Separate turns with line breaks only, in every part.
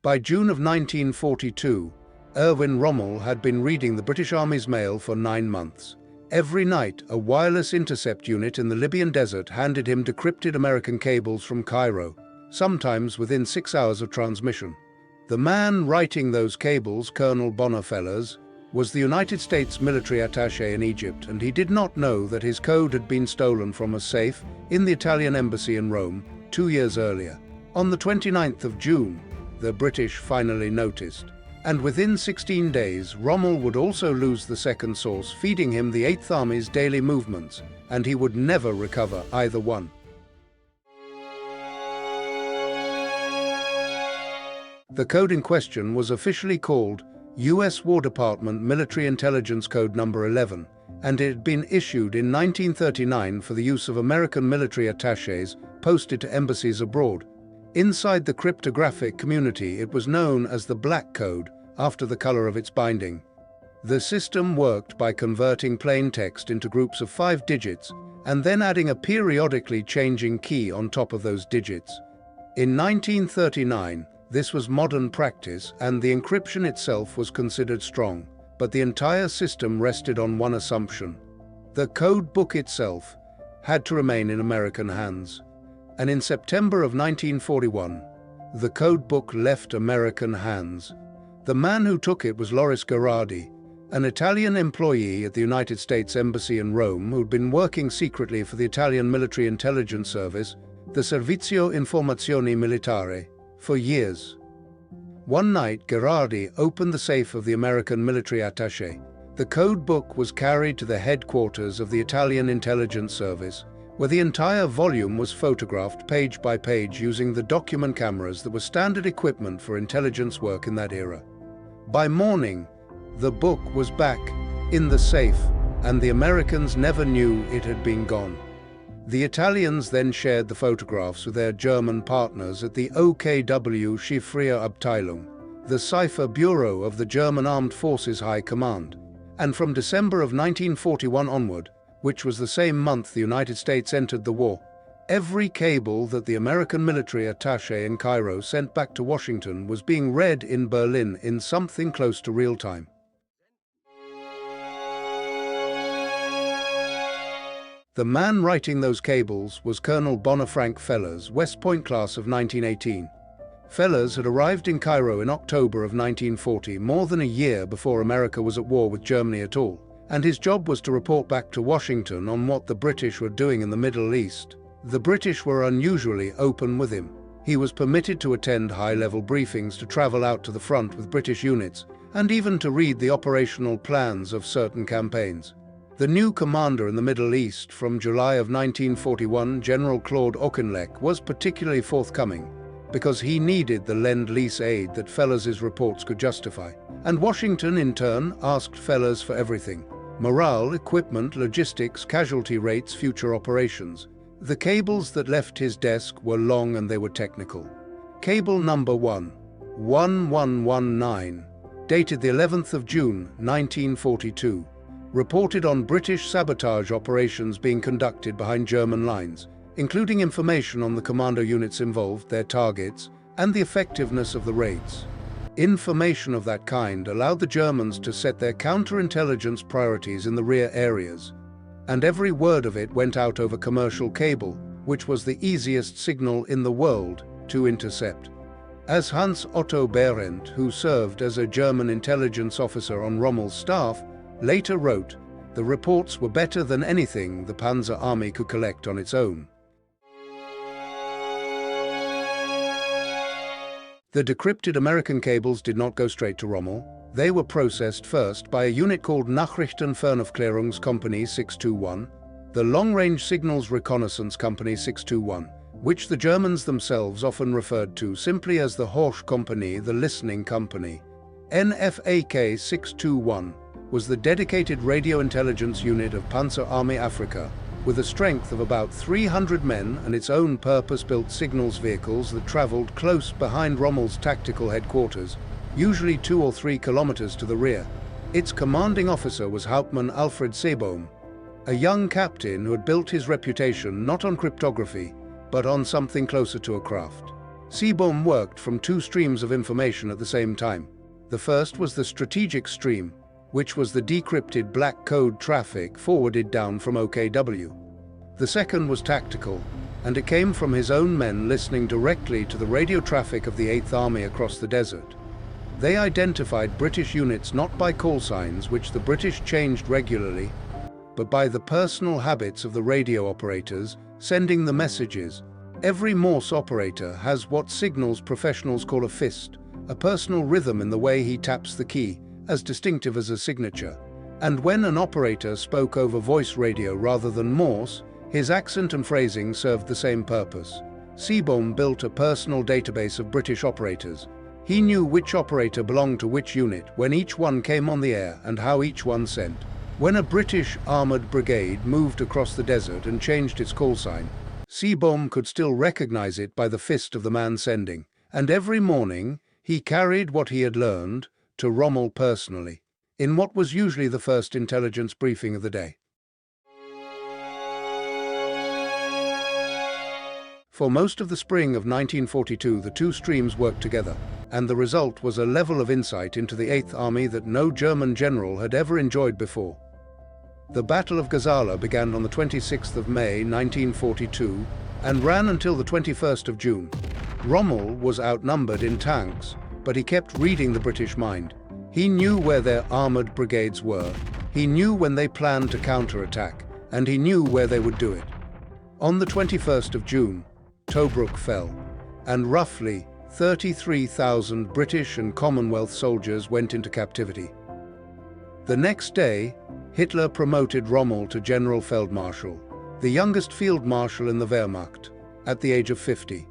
By June of 1942, Erwin Rommel had been reading the British Army's mail for 9 months. Every night, a wireless intercept unit in the Libyan desert handed him decrypted American cables from Cairo, sometimes within 6 hours of transmission. The man writing those cables, Colonel WWIIRAWFILES, was the United States military attaché in Egypt, and he did not know that his code had been stolen from a safe in the Italian embassy in Rome 2 years earlier. On the 29th of June, the British finally noticed. And within 16 days, Rommel would also lose the second source, feeding him the 8th Army's daily movements, and he would never recover either one. The code in question was officially called U.S. War Department Military Intelligence Code No. 11, and it had been issued in 1939 for the use of American military attachés posted to embassies abroad. Inside the cryptographic community, it was known as the Black Code, after the color of its binding. The system worked by converting plain text into groups of 5 digits and then adding a periodically changing key on top of those digits. In 1939, this was modern practice, and the encryption itself was considered strong, but the entire system rested on one assumption. The code book itself had to remain in American hands. And in September of 1941, the code book left American hands. The man who took it was Loris Gherardi, an Italian employee at the United States Embassy in Rome who'd been working secretly for the Italian military intelligence service, the Servizio Informazioni Militare, for years. One night, Gherardi opened the safe of the American military attaché. The code book was carried to the headquarters of the Italian intelligence service, where the entire volume was photographed page by page using the document cameras that were standard equipment for intelligence work in that era. By morning, the book was back in the safe, and the Americans never knew it had been gone. The Italians then shared the photographs with their German partners at the WWWIIRAWFILES, the cipher bureau of the German Armed Forces High Command. And from December of 1941 onward, which was the same month the United States entered the war, every cable that the American military attaché in Cairo sent back to Washington was being read in Berlin in something close to real time. The man writing those cables was Colonel Bonafranc Fellers, West Point class of 1918. Fellers had arrived in Cairo in October of 1940, more than a year before America was at war with Germany at all, and his job was to report back to Washington on what the British were doing in the Middle East. The British were unusually open with him. He was permitted to attend high-level briefings, to travel out to the front with British units, and even to read the operational plans of certain campaigns. The new commander in the Middle East from July of 1941, General Claude Auchinleck, was particularly forthcoming because he needed the Lend-Lease aid that Fellers' reports could justify. And Washington, in turn, asked Fellers for everything: morale, equipment, logistics, casualty rates, future operations. The cables that left his desk were long and they were technical. Cable number 1119, dated the 11th of June, 1942, reported on British sabotage operations being conducted behind German lines, including information on the commando units involved, their targets, and the effectiveness of the raids. Information of that kind allowed the Germans to set their counterintelligence priorities in the rear areas, and every word of it went out over commercial cable, which was the easiest signal in the world to intercept. As Hans Otto Behrendt, who served as a German intelligence officer on Rommel's staff, later wrote, the reports were better than anything the Panzer Army could collect on its own. The decrypted American cables did not go straight to Rommel. They were processed first by a unit called Nachrichtenfernverklärungskompanie 621, the Long-Range Signals Reconnaissance Company 621, which the Germans themselves often referred to simply as the Horch Company, the Listening Company. NFAK 621 was the dedicated radio intelligence unit of Panzer Army Africa, with a strength of about 300 men and its own purpose-built signals vehicles that traveled close behind Rommel's tactical headquarters, usually 2 or 3 kilometers to the rear. Its commanding officer was Hauptmann Alfred Seebohm, a young captain who had built his reputation not on cryptography, but on something closer to a craft. Seebohm worked from two streams of information at the same time. The first was the strategic stream, which was the decrypted black code traffic forwarded down from OKW. The second was tactical, and it came from his own men listening directly to the radio traffic of the 8th Army across the desert. They identified British units not by call signs, which the British changed regularly, but by the personal habits of the radio operators sending the messages. Every Morse operator has what signals professionals call a fist, a personal rhythm in the way he taps the key, as distinctive as a signature. And when an operator spoke over voice radio rather than Morse, his accent and phrasing served the same purpose. Seebohm built a personal database of British operators. He knew which operator belonged to which unit when each one came on the air and how each one sent. When a British armoured brigade moved across the desert and changed its call sign, Seebohm could still recognize it by the fist of the man sending, and every morning he carried what he had learned to Rommel personally, in what was usually the first intelligence briefing of the day. For most of the spring of 1942, the two streams worked together, and the result was a level of insight into the 8th Army that no German general had ever enjoyed before. The Battle of Gazala began on the 26th of May 1942 and ran until the 21st of June. Rommel was outnumbered in tanks, but he kept reading the British mind. He knew where their armoured brigades were, he knew when they planned to counterattack, and he knew where they would do it. On the 21st of June, Tobruk fell, and roughly 33,000 British and Commonwealth soldiers went into captivity. The next day, Hitler promoted Rommel to General Feldmarschall, the youngest field marshal in the Wehrmacht, at the age of 50.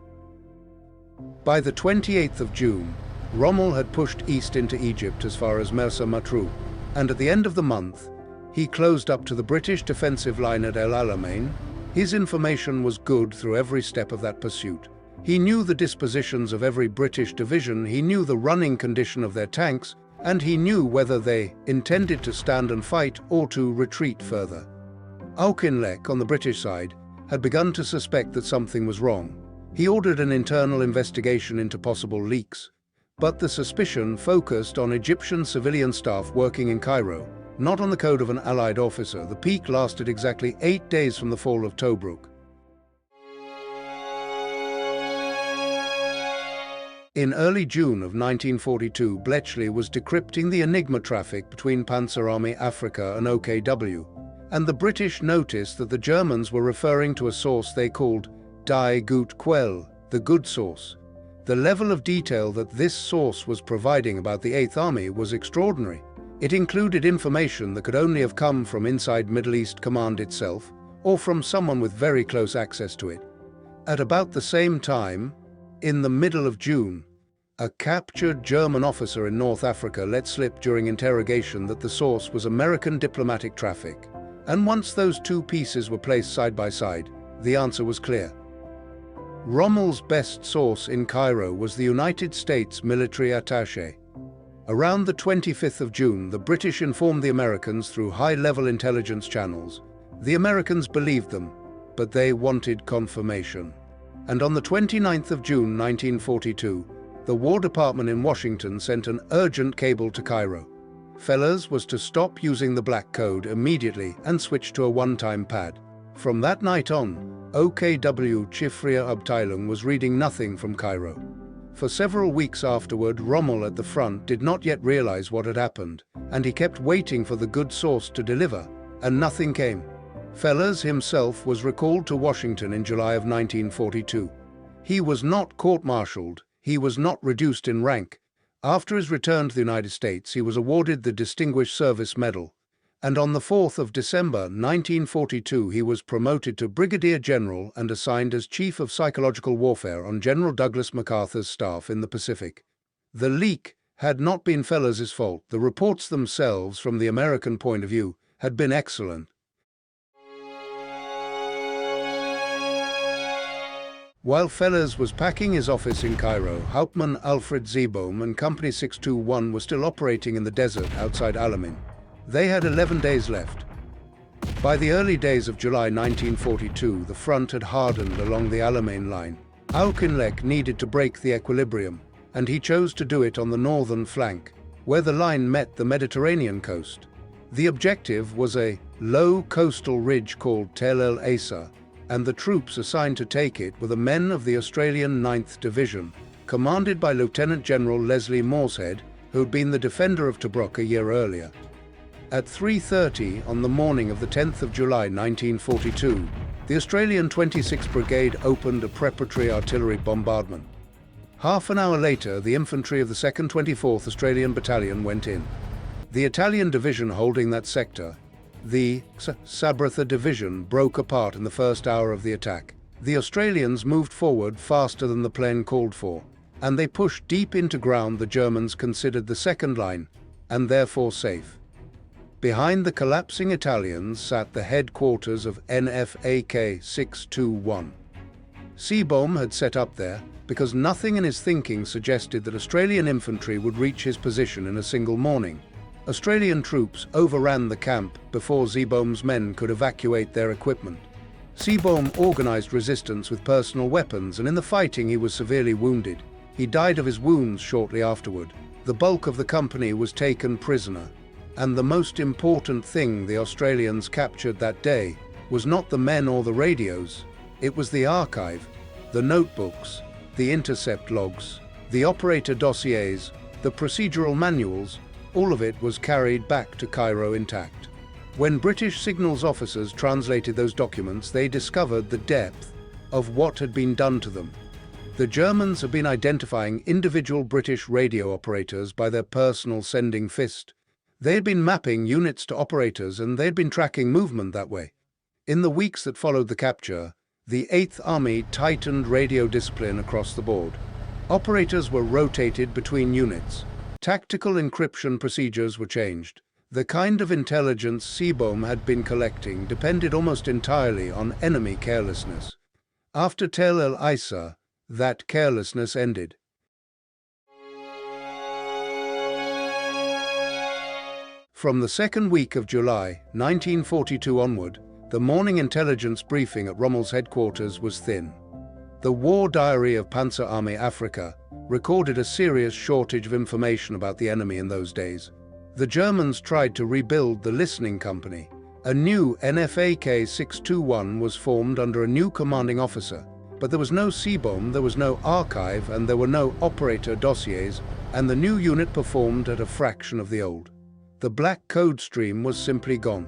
By the 28th of June, Rommel had pushed east into Egypt as far as Mersa Matruh, and at the end of the month, he closed up to the British defensive line at El Alamein. His information was good through every step of that pursuit. He knew the dispositions of every British division, he knew the running condition of their tanks, and he knew whether they intended to stand and fight or to retreat further. Auchinleck, on the British side, had begun to suspect that something was wrong. He ordered an internal investigation into possible leaks, but the suspicion focused on Egyptian civilian staff working in Cairo, not on the code of an Allied officer. The peak lasted exactly 8 days from the fall of Tobruk. In early June of 1942, Bletchley was decrypting the Enigma traffic between Panzer Army Africa and OKW, and the British noticed that the Germans were referring to a source they called Die gute Quelle, the good source. The level of detail that this source was providing about the 8th Army was extraordinary. It included information that could only have come from inside Middle East Command itself, or from someone with very close access to it. At about the same time, in the middle of June, a captured German officer in North Africa let slip during interrogation that the source was American diplomatic traffic. And once those two pieces were placed side by side, the answer was clear. Rommel's best source in Cairo was the United States military attaché. Around the 25th of June, the British informed the Americans through high-level intelligence channels. The Americans believed them, but they wanted confirmation. And on the 29th of June 1942, the War Department in Washington sent an urgent cable to Cairo. Fellers was to stop using the black code immediately and switch to a one-time pad. From that night on, WWIIRAWFILES was reading nothing from Cairo. For several weeks afterward, Rommel at the front did not yet realize what had happened, and he kept waiting for the good source to deliver, and nothing came. Fellers himself was recalled to Washington in July of 1942. He was not court-martialed, he was not reduced in rank. After his return to the United States, he was awarded the Distinguished Service Medal, and on the 4th of December 1942 he was promoted to Brigadier General and assigned as Chief of Psychological Warfare on General Douglas MacArthur's staff in the Pacific. The leak had not been Fellers' fault. The reports themselves, from the American point of view, had been excellent. While Fellers was packing his office in Cairo, Hauptmann Alfred Seebohm and Company 621 were still operating in the desert outside Alamein. They had 11 days left. By the early days of July 1942, the front had hardened along the Alamein line. Auchinleck needed to break the equilibrium, and he chose to do it on the northern flank, where the line met the Mediterranean coast. The objective was a low coastal ridge called Tel el Eisa, and the troops assigned to take it were the men of the Australian 9th Division, commanded by Lieutenant General Leslie Morshead, who had been the defender of Tobruk a year earlier. At 3:30 on the morning of the 10th of July 1942, the Australian 26th Brigade opened a preparatory artillery bombardment. Half an hour later, the infantry of the 2nd 24th Australian Battalion went in. The Italian division holding that sector, the Sabratha Division, broke apart in the first hour of the attack. The Australians moved forward faster than the plan called for, and they pushed deep into ground the Germans considered the second line, and therefore safe. Behind the collapsing Italians sat the headquarters of NFAK 621. Seebohm had set up there because nothing in his thinking suggested that Australian infantry would reach his position in a single morning. Australian troops overran the camp before Seebohm's men could evacuate their equipment. Seebohm organized resistance with personal weapons, and in the fighting he was severely wounded. He died of his wounds shortly afterward. The bulk of the company was taken prisoner. And the most important thing the Australians captured that day was not the men or the radios. It was the archive, the notebooks, the intercept logs, the operator dossiers, the procedural manuals. All of it was carried back to Cairo intact. When British signals officers translated those documents, they discovered the depth of what had been done to them. The Germans had been identifying individual British radio operators by their personal sending fist. They had been mapping units to operators, and they had been tracking movement that way. In the weeks that followed the capture, the 8th Army tightened radio discipline across the board. Operators were rotated between units. Tactical encryption procedures were changed. The kind of intelligence Seebohm had been collecting depended almost entirely on enemy carelessness. After Tell el Eisa, that carelessness ended. From the second week of July 1942 onward, the morning intelligence briefing at Rommel's headquarters was thin. The war diary of Panzer Army Africa recorded a serious shortage of information about the enemy in those days. The Germans tried to rebuild the listening company. A new NFAK 621 was formed under a new commanding officer, but there was no Seebohm, there was no archive, and there were no operator dossiers, and the new unit performed at a fraction of the old. The black code stream was simply gone.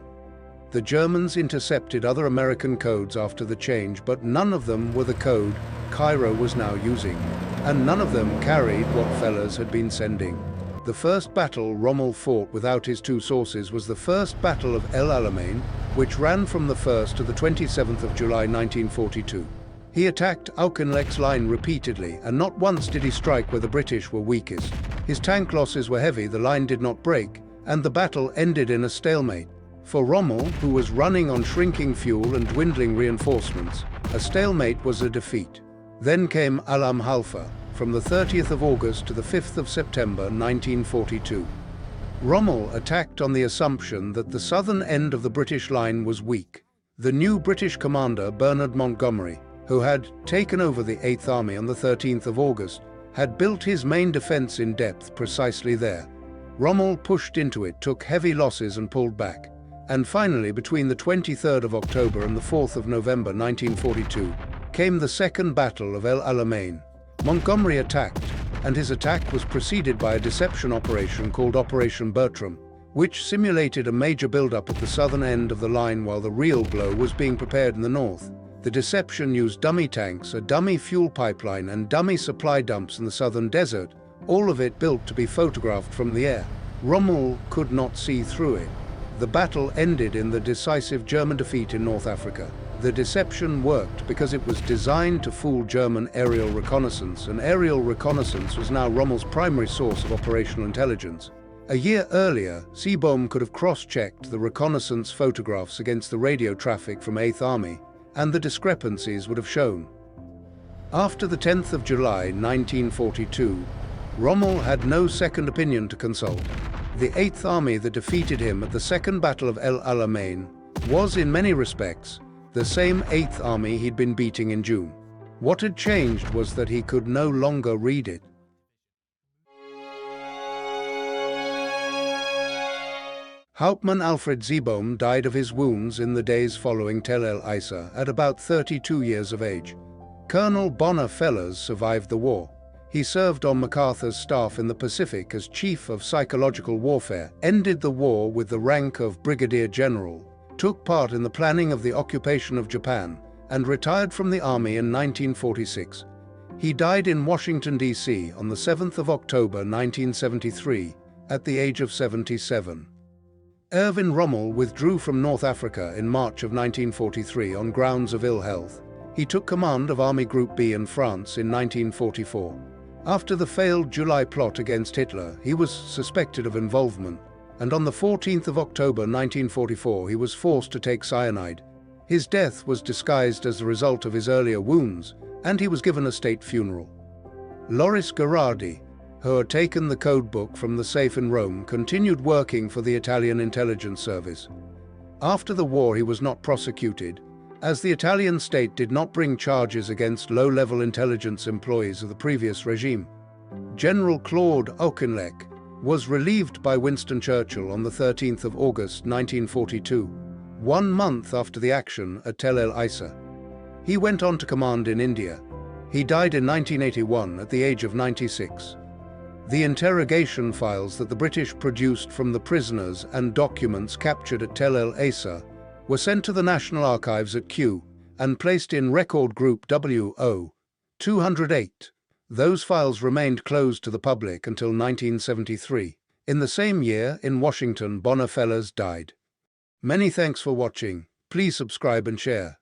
The Germans intercepted other American codes after the change, but none of them were the code Cairo was now using, and none of them carried what Fellers had been sending. The first battle Rommel fought without his two sources was the First Battle of El Alamein, which ran from the 1st to the 27th of July 1942. He attacked Auchinleck's line repeatedly, and not once did he strike where the British were weakest. His tank losses were heavy, the line did not break, and the battle ended in a stalemate. For Rommel, who was running on shrinking fuel and dwindling reinforcements, a stalemate was a defeat. Then came Alam Halfa, from the 30th of August to the 5th of September 1942. Rommel attacked on the assumption that the southern end of the British line was weak. The new British commander, Bernard Montgomery, who had taken over the 8th Army on the 13th of August, had built his main defense in depth precisely there. Rommel pushed into it, took heavy losses and pulled back. And finally, between the 23rd of October and the 4th of November 1942, came the Second Battle of El Alamein. Montgomery attacked, and his attack was preceded by a deception operation called Operation Bertram, which simulated a major buildup at the southern end of the line while the real blow was being prepared in the north. The deception used dummy tanks, a dummy fuel pipeline, and dummy supply dumps in the southern desert, all of it built to be photographed from the air. Rommel could not see through it. The battle ended in the decisive German defeat in North Africa. The deception worked because it was designed to fool German aerial reconnaissance, and aerial reconnaissance was now Rommel's primary source of operational intelligence. A year earlier, Seebohm could have cross-checked the reconnaissance photographs against the radio traffic from 8th Army, and the discrepancies would have shown. After the 10th of July 1942, Rommel had no second opinion to consult. The 8th Army that defeated him at the Second Battle of El Alamein was, in many respects, the same 8th Army he'd been beating in June. What had changed was that he could no longer read it. Hauptmann Alfred Seebohm died of his wounds in the days following Tell el Eisa at about 32 years of age. Colonel WWIIRAWFILES survived the war. He served on MacArthur's staff in the Pacific as Chief of Psychological Warfare, ended the war with the rank of Brigadier General, took part in the planning of the occupation of Japan, and retired from the Army in 1946. He died in Washington, D.C. on the 7th of October 1973, at the age of 77. Erwin Rommel withdrew from North Africa in March of 1943 on grounds of ill health. He took command of Army Group B in France in 1944. After the failed July plot against Hitler, he was suspected of involvement, and on the 14th of October 1944 he was forced to take cyanide. His death was disguised as the result of his earlier wounds, and he was given a state funeral. Loris Gherardi, who had taken the code book from the safe in Rome, continued working for the Italian intelligence service. After the war he was not prosecuted, as the Italian state did not bring charges against low-level intelligence employees of the previous regime. General Claude Auchinleck was relieved by Winston Churchill on the 13th of August 1942, 1 month after the action at Tel el Eisa. He went on to command in India. He died in 1981 at the age of 96. The interrogation files that the British produced from the prisoners and documents captured at Tell el Eisa were sent to the National Archives at Kew and placed in Record Group WO-208. Those files remained closed to the public until 1973. In the same year, in Washington, WWIIRAWFILES died. Many thanks for watching. Please subscribe and share.